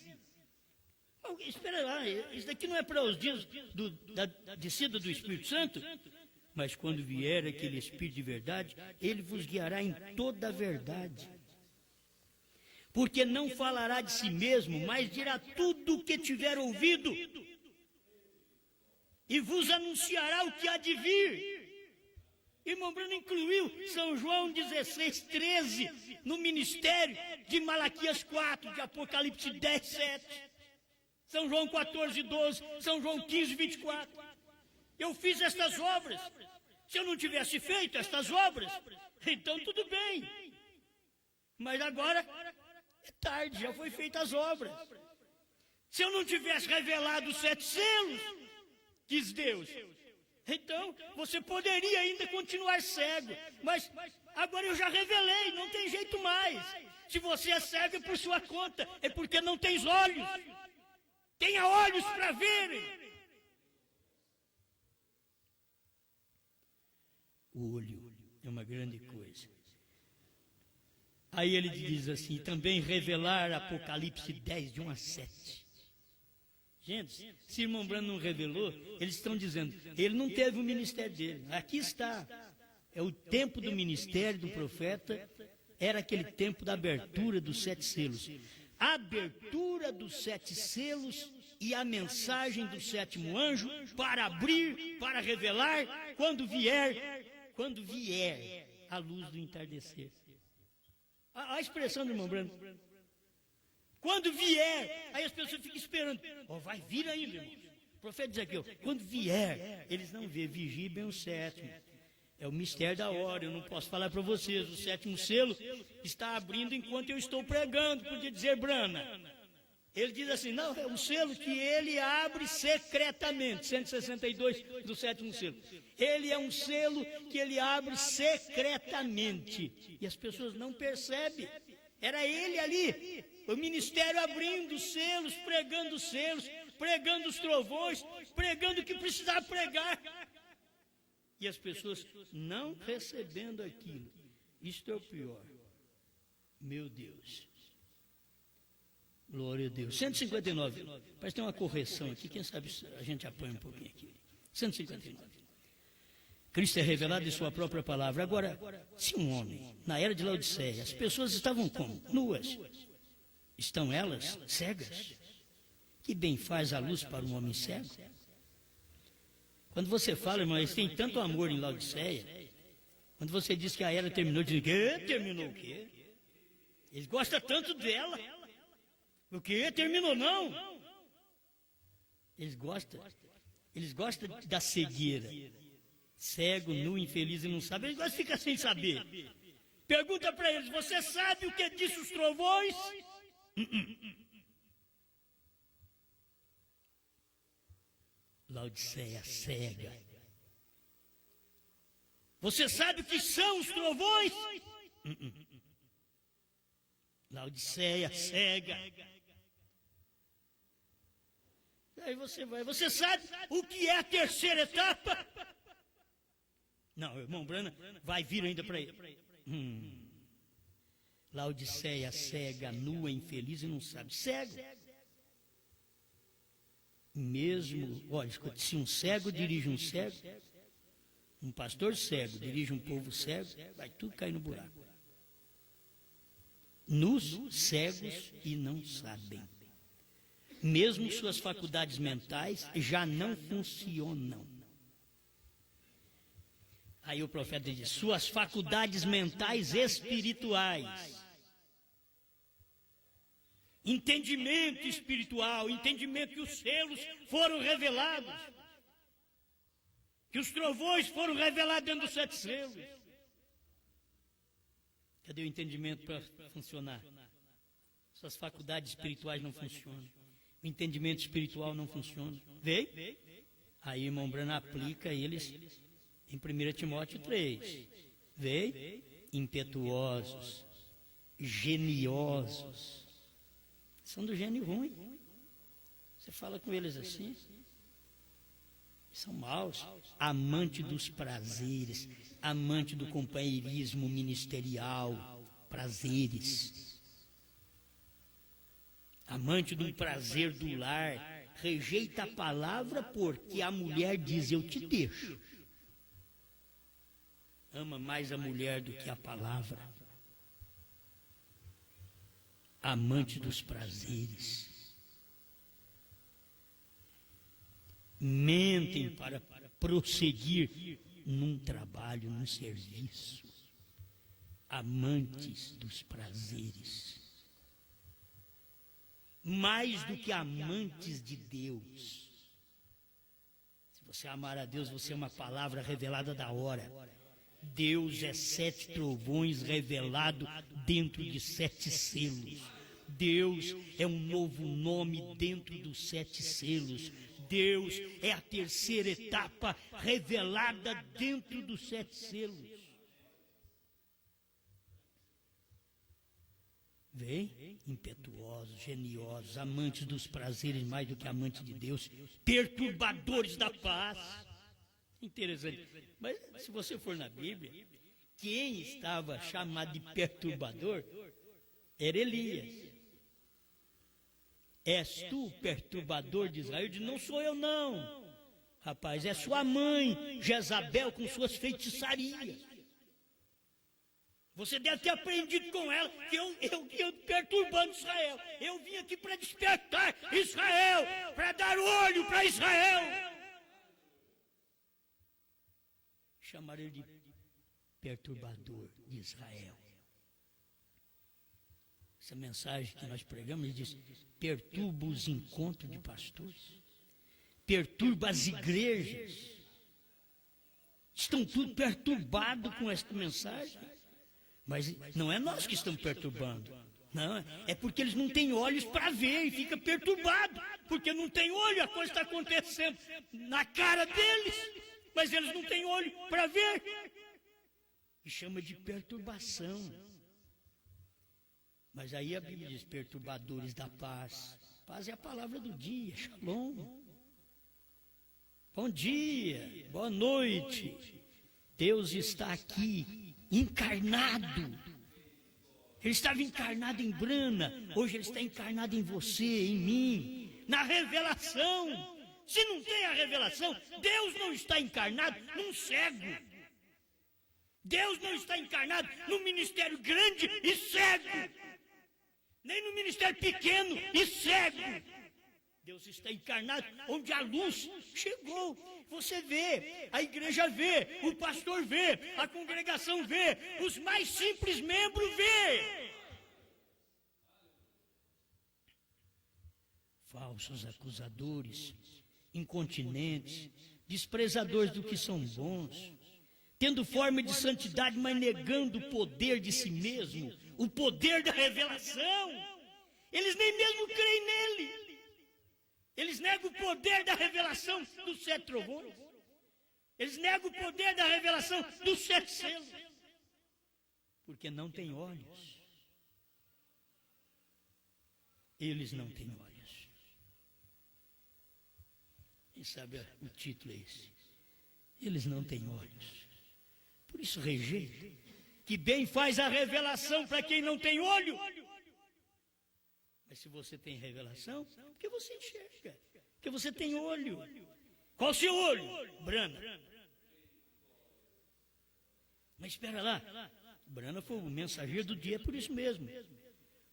Espera lá, isso daqui não é para os dias da descida do Espírito Santo? Mas quando vier aquele Espírito de verdade, ele vos guiará em toda a verdade. Porque não falará de si mesmo, mas dirá tudo o que tiver ouvido. E vos anunciará o que há de vir. Irmão Bruno incluiu São João 16:13 no ministério de Malaquias 4, de Apocalipse 10:7. São João 14:12, São João 15:24. Eu fiz estas obras. Se eu não tivesse feito estas obras, então tudo bem. Mas agora é tarde, já foi feitas as obras. Se eu não tivesse revelado os 7 selos, diz Deus, então você poderia ainda continuar cego. Mas agora eu já revelei, não tem jeito mais. Se você é cego é por sua conta, é porque não tens olhos. Tenha olhos para verem. O olho é uma grande coisa. Aí ele diz assim, também revelar Apocalipse 10, de 1 a 7. Gente, se irmão Branham não revelou, eles estão dizendo, ele não teve o ministério dele. Aqui está, é o tempo do ministério do profeta, era aquele tempo da abertura dos 7 selos. A abertura dos 7 selos e a mensagem do 7º anjo para abrir, para revelar, quando vier a luz do entardecer. A expressão do irmão Branham. Quando vier, aí as pessoas ficam esperando. Vai vir ainda, irmão. O profeta diz aqui, quando vier, eles não vê, vigiem bem o 7º. É o mistério da hora, eu não posso falar para vocês. O 7º selo está abrindo enquanto eu estou pregando, podia dizer Brana. Ele diz assim, não, é um selo que ele abre secretamente, 162 do 7º selo. Ele é um selo que ele abre secretamente. E as pessoas não percebem. Era ele ali, o ministério abrindo os selos, pregando os trovões, pregando o que precisava pregar. E as pessoas não recebendo aquilo. Isto é o pior. Meu Deus. Glória a Deus. 159. Parece que tem uma correção aqui. Quem sabe a gente apanha um pouquinho aqui. 159. Cristo é revelado em sua própria palavra. Agora, se um homem, na era de Laodiceia, as pessoas estavam como? Nuas. Estão elas cegas? Que bem faz a luz para um homem cego? Quando você fala, irmão, eles têm tanto amor em Laodiceia. Quando você diz que a era terminou, dizem, que terminou o quê? Eles gostam tanto dela. O quê? Terminou não? Eles gostam da cegueira. Cego, nu, infeliz e não sabe. Eles gostam de ficar sem saber. Pergunta para eles, você sabe o que disse os trovões? Laodiceia cega. Você sabe o que são os trovões? Laodiceia cega. Aí você vai, você sabe o que é a terceira etapa? Não, irmão Brana vai vir ainda para ele. Laodiceia cega, nua, infeliz e não sabe. Cego. Mesmo, olha, escute, se um cego dirige um cego, um pastor cego dirige um povo cego, vai tudo cair no buraco. Nus, cegos e não sabem. Mesmo suas faculdades mentais já não funcionam. Aí o profeta diz, suas faculdades mentais espirituais. Entendimento espiritual, entendimento que os selos foram revelados. Que os trovões foram revelados dentro dos 7 selos. Cadê o entendimento para funcionar? Suas faculdades espirituais não funcionam. O entendimento espiritual não funciona. Veio? Aí, irmão Branham aplica eles em 1 Timóteo 3. Veio? Impetuosos, geniosos. São do gênio ruim. Você fala com eles assim. São maus. Amante dos prazeres, amante do companheirismo ministerial, prazeres. Amante do prazer do lar, rejeita a palavra porque a mulher diz, eu te deixo. Ama mais a mulher do que a palavra. Amante dos prazeres. Mentem para prosseguir num trabalho, num serviço. Amantes dos prazeres. Mais do que amantes de Deus. Se você amar a Deus, você é uma palavra revelada da hora. Deus é 7 trovões revelado dentro de 7 selos. Deus é um novo nome dentro dos 7 selos. Deus é a terceira etapa revelada dentro dos 7 selos. Vem, impetuosos, geniosos, amantes dos prazeres mais do que amantes de Deus, perturbadores da paz. Interessante. Mas se você for na Bíblia, quem estava chamado de perturbador era Elias. És tu o perturbador de Israel? Ele disse, não sou eu não. Rapaz, é sua mãe, Jezabel, com suas feitiçarias. Você deve ter aprendido com ela que eu perturbando Israel. Eu vim aqui para despertar Israel, para dar olho para Israel. Chamaram ele de perturbador de Israel. Essa mensagem que nós pregamos, ele diz, perturba os encontros de pastores, perturba as igrejas. Estão tudo perturbados com esta mensagem. Mas não é nós que estamos perturbando. Não, é porque eles não têm olhos para ver e fica perturbado. Porque não tem olho, a coisa está acontecendo na cara deles. Mas eles não têm olho para ver. E chama de perturbação. Mas aí a Bíblia diz, perturbadores da paz. Paz é a palavra do dia, shalom. Bom dia, boa noite. Deus está aqui, encarnado. Ele estava encarnado em Brana, hoje ele está encarnado em você, em mim, na revelação. Se não tem a revelação, Deus não está encarnado num cego. Deus não está encarnado num ministério grande e cego. Nem no ministério pequeno e cego. Deus está encarnado onde a luz chegou. Você vê, a igreja vê, o pastor vê, a congregação vê, os mais simples membros vê. Falsos acusadores, incontinentes, desprezadores do que são bons, tendo forma de santidade, mas negando o poder de si mesmo, o poder da revelação. Eles nem mesmo creem nele. Eles negam o poder da revelação dos 7 trovões. Eles negam o poder da revelação dos 7 selos. Porque não têm olhos. Eles não têm olhos. Quem sabe o título é esse? Eles não têm olhos. Por isso rejeita. que bem faz a revelação para quem não tem olho. Mas se você tem revelação, porque você enxerga, porque você tem olho. Qual o seu olho? Brana. Mas espera lá, Brana foi o mensageiro do dia por isso mesmo,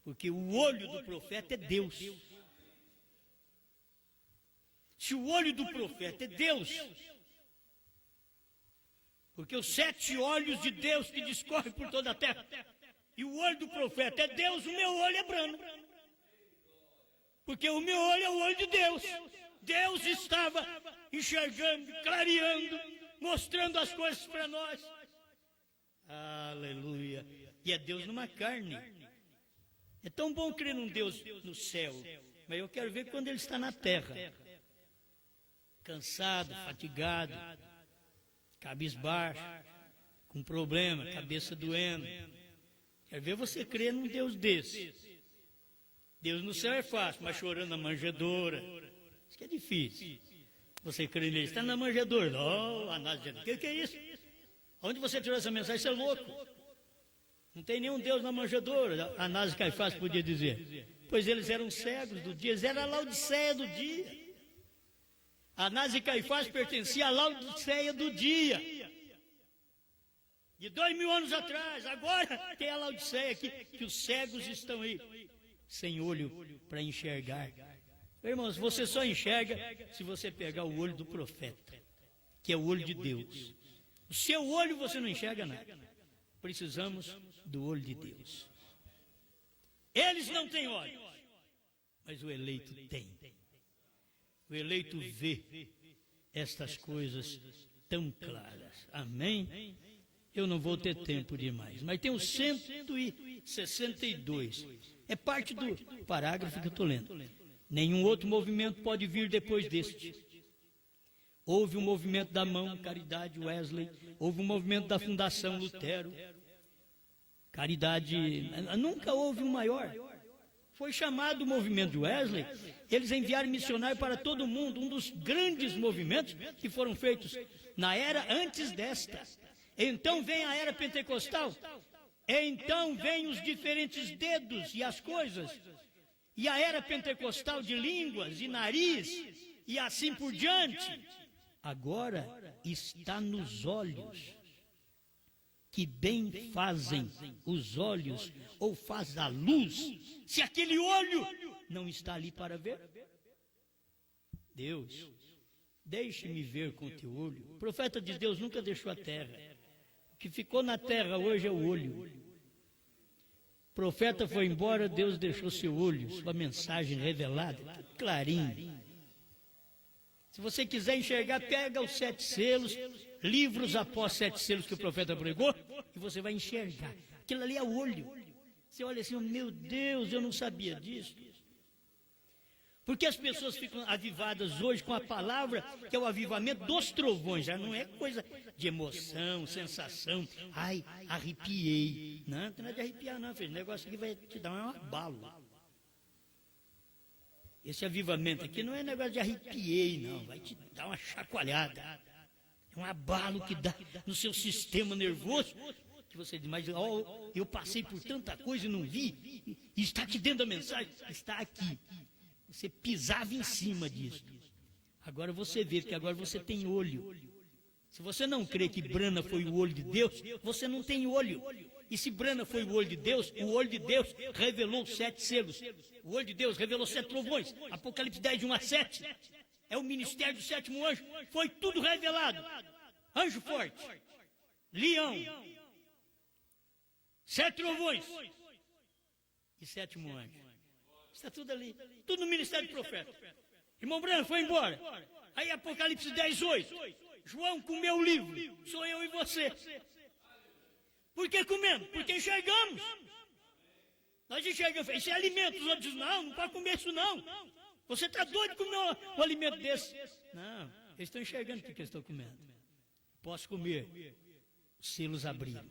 porque o olho do profeta é Deus. Se o olho do profeta é Deus, porque os 7 olhos de Deus que discorrem por toda a terra, e o olho do profeta é Deus, o meu olho é Brana. Porque o meu olho é o olho de Deus. Deus estava enxergando, clareando, mostrando as coisas para nós. Aleluia. E é Deus numa carne. É tão bom crer num Deus no céu, mas eu quero ver quando Ele está na terra. Cansado, fatigado, cabisbaixo, com problema, cabeça doendo. Quero ver você crer num Deus desse. Deus no céu é fácil, mas chorando na manjedoura, isso que é difícil. Você crê nele, está na manjedoura. Oh, Anásio, o que é isso? Onde você tirou essa mensagem? Você é louco. Não tem nenhum Deus na manjedoura. Anásio e Caifás podia dizer. Pois eles eram cegos do dia, eles eram a Laodiceia do dia. Anásio e Caifás pertenciam à Laodiceia do dia. De 2000 anos atrás, agora tem a Laodiceia aqui, que os cegos estão aí, sem olho para enxergar. Irmãos, você só enxerga se você pegar o olho do profeta, que é o olho de Deus. O seu olho você não enxerga nada. Precisamos do olho de Deus. Eles não têm olhos, mas o eleito tem. O eleito vê estas coisas tão claras. Amém? Eu não vou ter tempo demais, mas tem o 162. É parte do parágrafo que eu estou lendo. Nenhum outro movimento pode vir depois deste. Houve um movimento da mão, Caridade, Wesley. Houve um movimento da Fundação Lutero. Caridade, nunca houve um maior. Foi chamado o movimento de Wesley. Eles enviaram missionários para todo o mundo. Um dos grandes movimentos que foram feitos na era antes desta. Então vem a era pentecostal. Então vem os diferentes dedos e as coisas. E a era pentecostal de línguas e nariz e assim por diante. Agora está nos olhos. Que bem fazem os olhos, ou faz a luz, se aquele olho não está ali para ver? Deus, deixe-me ver com teu olho. O profeta de Deus nunca deixou a terra. O que ficou na terra hoje é o olho. O profeta foi embora, Deus deixou seu olho, sua mensagem revelada, clarinho. Se você quiser enxergar, pega os 7 selos, livros após 7 selos que o profeta pregou, e você vai enxergar. Aquilo ali é o olho. Você olha assim, meu Deus, eu não sabia disso. Porque as pessoas ficam avivadas hoje com a palavra, que é o avivamento dos trovões, já não é coisa de emoção, sensação. Ai, arrepiei. Não tem nada de arrepiar não, filho. O negócio aqui vai te dar um abalo. Esse avivamento aqui não é negócio de arrepiei, não. Vai te dar uma chacoalhada. É um abalo que dá no seu sistema nervoso. Que você diz, mas eu passei por tanta coisa e não vi. E está aqui dentro da mensagem. Está aqui. Você pisava em cima disso. Agora você vê, porque agora você tem olho. Se você não crê que Brana foi o olho de Deus, você não tem olho. E se Brana foi o olho de Deus, o olho de Deus revelou 7 selos. O olho de Deus revelou 7 trovões. Apocalipse 10, de 1 a 7. É o ministério do 7º anjo. Foi tudo revelado. Anjo forte. Leão. 7 trovões. E 7º anjo. Está tudo ali. Tudo no ministério do profeta. Irmão Brana foi embora. Aí Apocalipse 10, 8. João comeu o livro. Sou eu e você. Por que comemos? Porque enxergamos. Nós enxergamos. Isso é alimento. Os outros dizem, não pode comer isso não. Você está doido de comer um alimento desse? Não, eles estão enxergando o que eles estão comendo. Posso comer. Os selos abriram.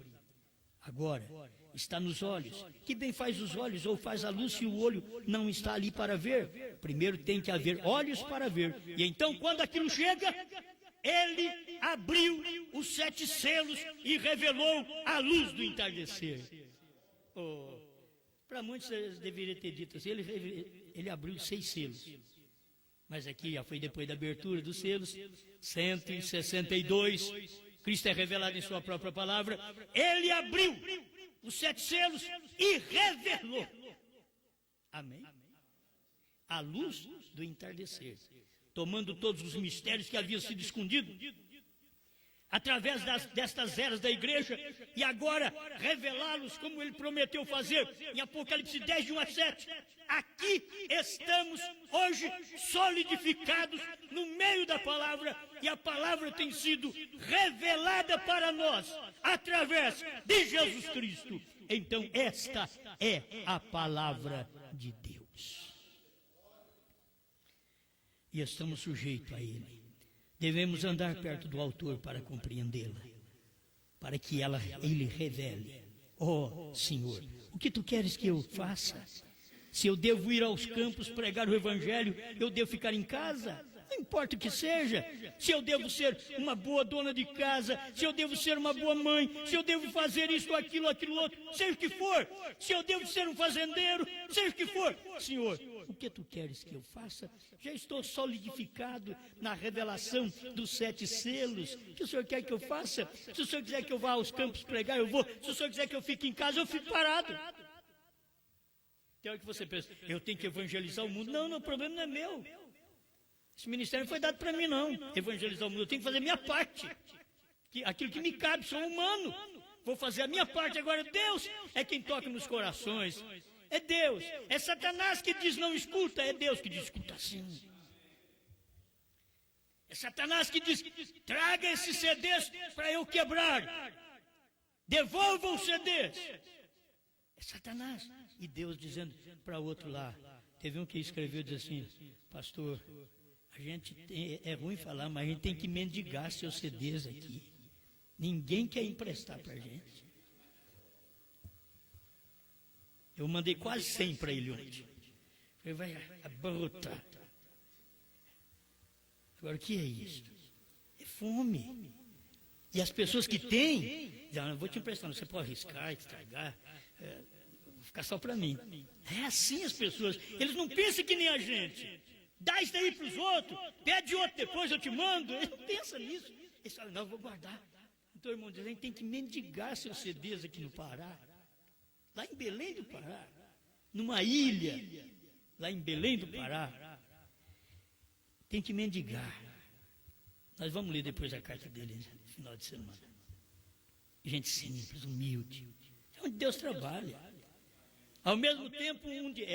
Agora, está nos olhos. Que bem faz os olhos ou faz a luz se o olho não está ali para ver? Primeiro tem que haver olhos para ver. E então, quando aquilo chega, ele abriu os 7 selos e revelou a luz do entardecer. Oh, para muitos deveria ter dito assim, ele abriu 6 selos. Mas aqui já foi depois da abertura dos selos, 162, Cristo é revelado em sua própria palavra, ele abriu os 7 selos e revelou. Amém? A luz do entardecer, tomando todos os mistérios que haviam sido escondidos através destas eras da igreja, e agora revelá-los como ele prometeu fazer em Apocalipse 10, de 1 a 7. Aqui estamos hoje solidificados no meio da palavra, e a palavra tem sido revelada para nós através de Jesus Cristo. Então esta é a palavra de Deus, e estamos sujeitos a ele. Devemos andar perto do autor para compreendê-la, para que ele revele. Oh, Senhor, o que tu queres que eu faça? Se eu devo ir aos campos pregar o evangelho, eu devo ficar em casa? Não importa o que seja. Se eu devo ser uma boa dona de casa, se eu devo ser uma boa mãe, se eu devo fazer isso, aquilo outro, seja o que for. Se eu devo ser um fazendeiro, seja o que for. Senhor, o que tu queres que eu faça? Já estou solidificado na revelação dos 7 selos. O que o Senhor quer que eu faça? Se o Senhor quiser que eu vá aos campos pregar, eu vou. Se o Senhor quiser que eu fique em casa, eu fico parado. Tem hora que você pensa, eu tenho que evangelizar o mundo. Não, o problema não é meu. Esse ministério não foi dado para mim, não. Evangelizar o mundo, eu tenho que fazer a minha parte. Aquilo que me cabe, sou humano. Vou fazer a minha parte. Agora Deus é quem toca nos corações. É Deus. É Satanás que diz não escuta. É Deus que diz escuta sim. É Satanás que diz, traga esses CDs para eu quebrar. Devolva os CDs. É Satanás. E Deus dizendo para outro lá. Teve um que escreveu, diz assim, pastor, a gente é ruim falar, mas a gente tem que mendigar seus CDs aqui. Ninguém quer emprestar para a gente. Eu mandei quase 100 para ele ontem. Falei, vai abarrotar. Agora, o que é isso? É fome. E as pessoas que têm, dizem, não vou te emprestar, você pode arriscar, estragar, vou ficar só para mim. É assim as pessoas. Eles não pensam que nem a gente. Dá isso aí para os outros, pede outro depois, eu te mando. Eles não pensam nisso. Eles falam, não, eu vou guardar. Então, irmão, a gente tem que mendigar seus CDs aqui no Pará. Lá em Belém do Pará, numa ilha, lá em Belém do Pará, tem que mendigar. Nós vamos ler depois a carta dele no final de semana. Gente simples, humilde. É onde Deus trabalha. Ao mesmo tempo,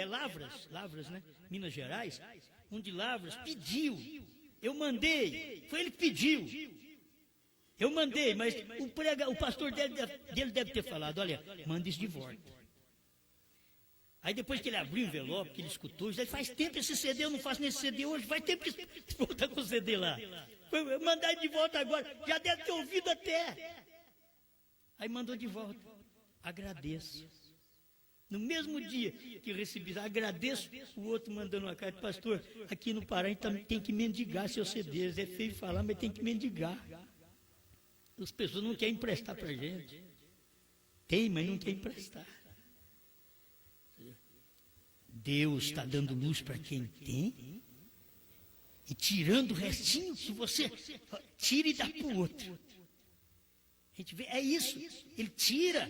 Lavras, né? Minas Gerais, onde Lavras pediu. Eu mandei, foi ele que pediu. Eu mandei, mas o pastor dele deve ter falado, olha, manda isso de volta. Aí depois que ele abriu o envelope, que ele escutou, ele disse, faz tempo esse CD, eu não faço nesse CD hoje, faz tempo que volta com o CD lá. Foi mandar de volta agora, já deve ter ouvido até. Aí mandou de volta, agradeço. No mesmo dia que recebi, agradeço, o outro mandando uma carta, pastor, aqui no Pará a gente tem que mendigar seus CDs, é feio falar, mas tem que mendigar. As pessoas não querem emprestar para a gente. Tem, mas não quer emprestar. Deus está dando luz para quem tem e tirando o restinho que você tira e dá para o outro. A gente vê, é isso. Ele tira.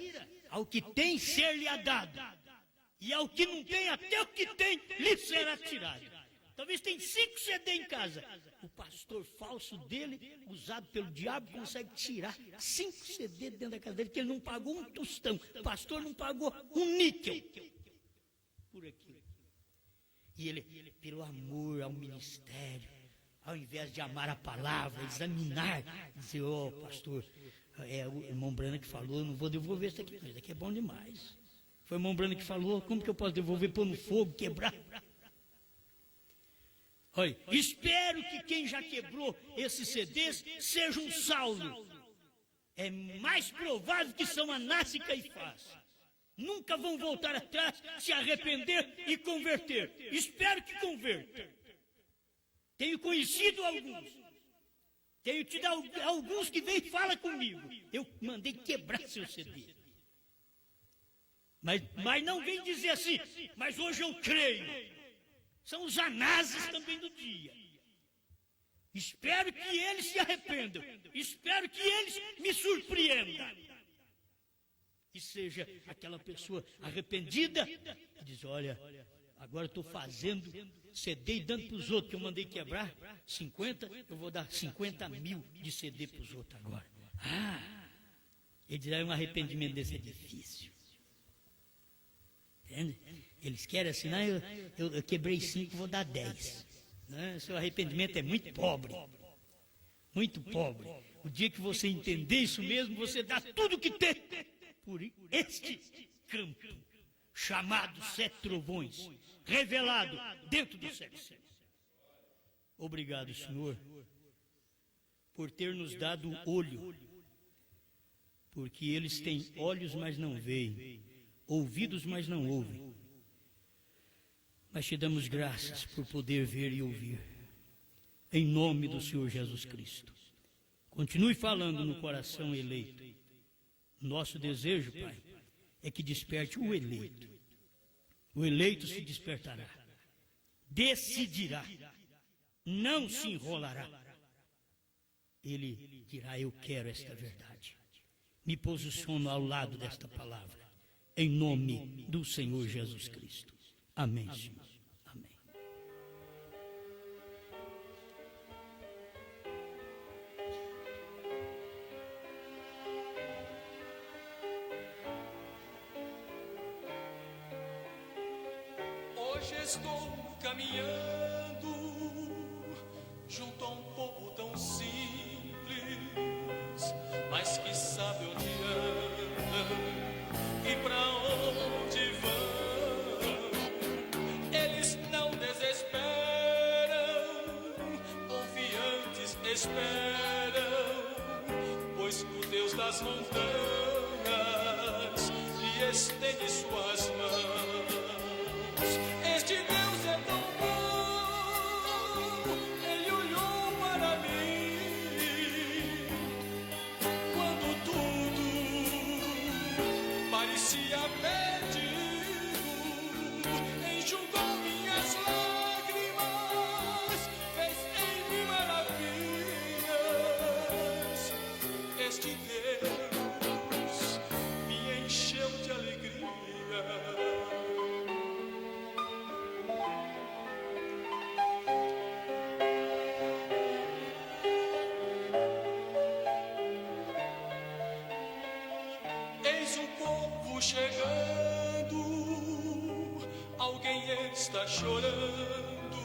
Ao que tem, ser-lhe-á dado. E ao que não tem, até o que tem, lhe será tirado. Talvez tem 5 CD em casa. O pastor falso dele, usado pelo diabo, consegue tirar 5 CD dentro da casa dele, que ele não pagou um tostão. O pastor não pagou um níquel por aquilo. E ele, pelo amor ao ministério, ao invés de amar a palavra, examinar, dizer, pastor, é o irmão Brana que falou, eu não vou devolver isso aqui, isso aqui é bom demais. Foi o irmão Brana que falou, como que eu posso devolver, pôr no fogo, quebrar? Olha, espero que quem já quebrou esses CDs seja um Saulo. É mais provável que são Anás e Caifás. Nunca vão voltar atrás, se arrepender e converter. Espero que convertam. Tenho conhecido alguns. Tenho tido alguns que vêm e falam comigo. Eu mandei quebrar seu CD. Mas não vem dizer assim, mas hoje eu creio. São os anases também do dia. Espero que eles se arrependam. Espero que eles me surpreendam. E seja aquela pessoa arrependida que diz, olha, agora estou fazendo CD e dando para os outros, que eu mandei quebrar 50, eu vou dar 50 mil de CD para os outros agora. Ele dirá, um arrependimento desse é difícil. Entende? Eles querem assinar, eu quebrei 5, vou dar 10. Né? Seu arrependimento é muito pobre. Muito pobre. O dia que você entender isso mesmo, você dá tudo que tem por este campo, chamado Sete Trovões, revelado dentro dos 7 céus. Obrigado, Senhor, por ter nos dado olho, porque eles têm olhos, mas não veem, ouvidos, mas não ouvem. Mas te damos graças por poder ver e ouvir, em nome do Senhor Jesus Cristo. Continue falando no coração eleito. Nosso desejo, Pai, é que desperte o eleito. O eleito se despertará, decidirá, não se enrolará. Ele dirá, eu quero esta verdade. Me posiciono ao lado desta palavra, em nome do Senhor Jesus Cristo. Amém, Senhor. Amém. Hoje estou caminhando junto a um povo tão simples, mas que sabe onde anda e pra onde vão. Eles não desesperam, confiantes esperam, pois o Deus das montanhas lhe estende suas mãos. Este Deus é tão bom, Ele olhou para mim, quando tudo parecia perdido, enxugou minhas lágrimas, fez em mim maravilhas. Este Deus me encheu de alegria. Chegando, alguém está chorando,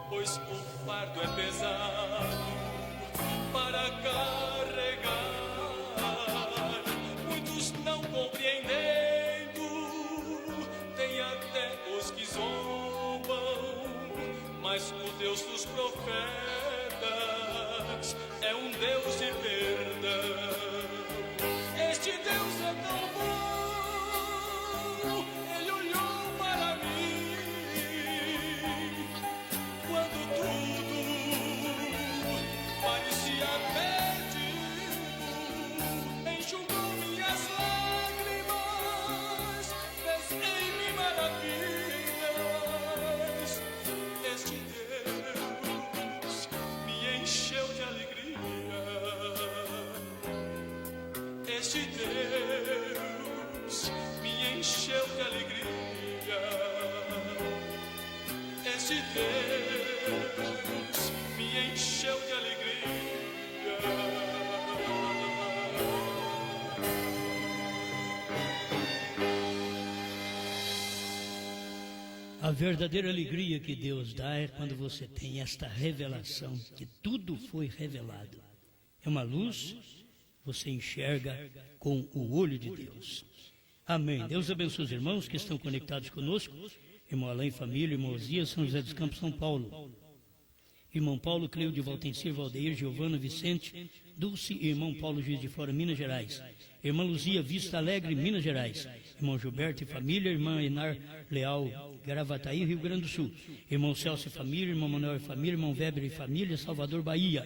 pois o fardo é pesado para carregar. Muitos não compreendendo, tem até os que zombam, mas o Deus dos profetas é um Deus de perdão. Este Deus é tão bom, Ele olhou para mim, quando tudo parecia perdido, enxugou minhas lágrimas, fez em mim maravilhas. Este Deus me encheu de alegria. Este Deus me encheu de alegria. Este Deus me encheu de alegria. A verdadeira alegria que Deus dá é quando você tem esta revelação, que tudo foi revelado. É uma luz, você enxerga com o olho de Deus. Amém. Deus abençoe os irmãos que estão conectados conosco. Irmão Alain, família, irmão Osias, São José dos Campos, São Paulo. Irmão Paulo, Cleide, Valtencir, Valdeir, Giovana, Vicente, Dulce e irmão Paulo Juiz de Fora, Minas Gerais. Irmã Luzia, Vista Alegre, Minas Gerais. Irmão Gilberto e família. Irmã Enar Leal, Gravataí, Rio Grande do Sul. Irmão Celso e família. Irmão Manuel e família. Irmão Weber e família, Salvador, Bahia.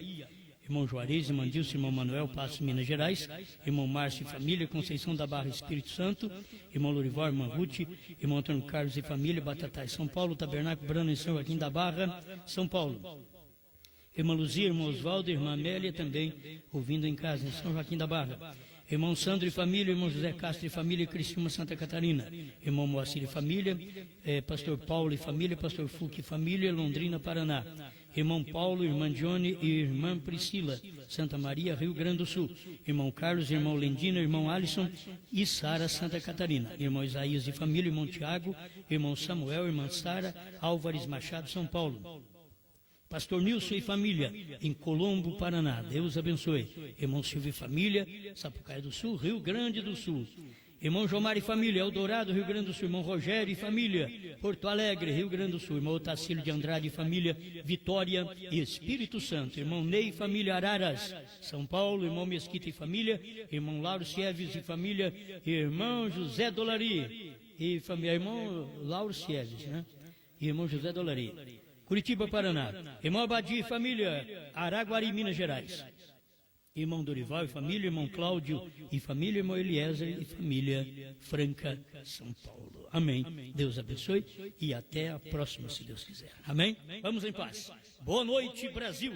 Irmão Juarez, irmã Dilce, irmão Manuel, Passos, Minas Gerais. Irmão Márcio e família, Conceição da Barra, Espírito Santo. Irmão Lorival, irmã Ruth. Irmão Antônio Carlos e família, Batatais, São Paulo. Tabernáculo Brano em São Joaquim da Barra, São Paulo. Irmã Luzia, irmão Oswaldo, irmã Amélia também, ouvindo em casa, em São Joaquim da Barra. Irmão Sandro e família, irmão José Castro e família, Cristina, Santa Catarina. Irmão Moacir e família, pastor Paulo e família, pastor Fuque e família, Londrina, Paraná. Irmão Paulo, irmã Johnny e irmã Priscila, Santa Maria, Rio Grande do Sul. Irmão Carlos, irmão Lendina, irmão Alisson e Sara, Santa Catarina. Irmão Isaías e família, irmão Tiago, irmão Samuel, irmã Sara, Álvares Machado, São Paulo. Pastor Nilson e família, em Colombo, Paraná. Deus abençoe. Irmão Silvio e família, Sapucaia do Sul, Rio Grande do Sul. Irmão Jomar e família, Eldorado, Rio Grande do Sul. Irmão Rogério e família, Porto Alegre, Rio Grande do Sul. Irmão Otacílio de Andrade e família, Vitória e Espírito Santo. Irmão Ney e família, Araras, São Paulo. Irmão Mesquita e família, irmão Lauro Sieves e família, irmão José Dolari e família, irmão Lauro Sieves, né? E irmão José Dolari. Curitiba, Paraná. Irmão Abadia e família, Araguari, Minas Gerais. Irmão Dorival e família, irmão Cláudio e família, irmão Eliezer e família, Franca, São Paulo. Amém. Deus abençoe e até a próxima, se Deus quiser. Amém? Vamos em paz. Boa noite, Brasil.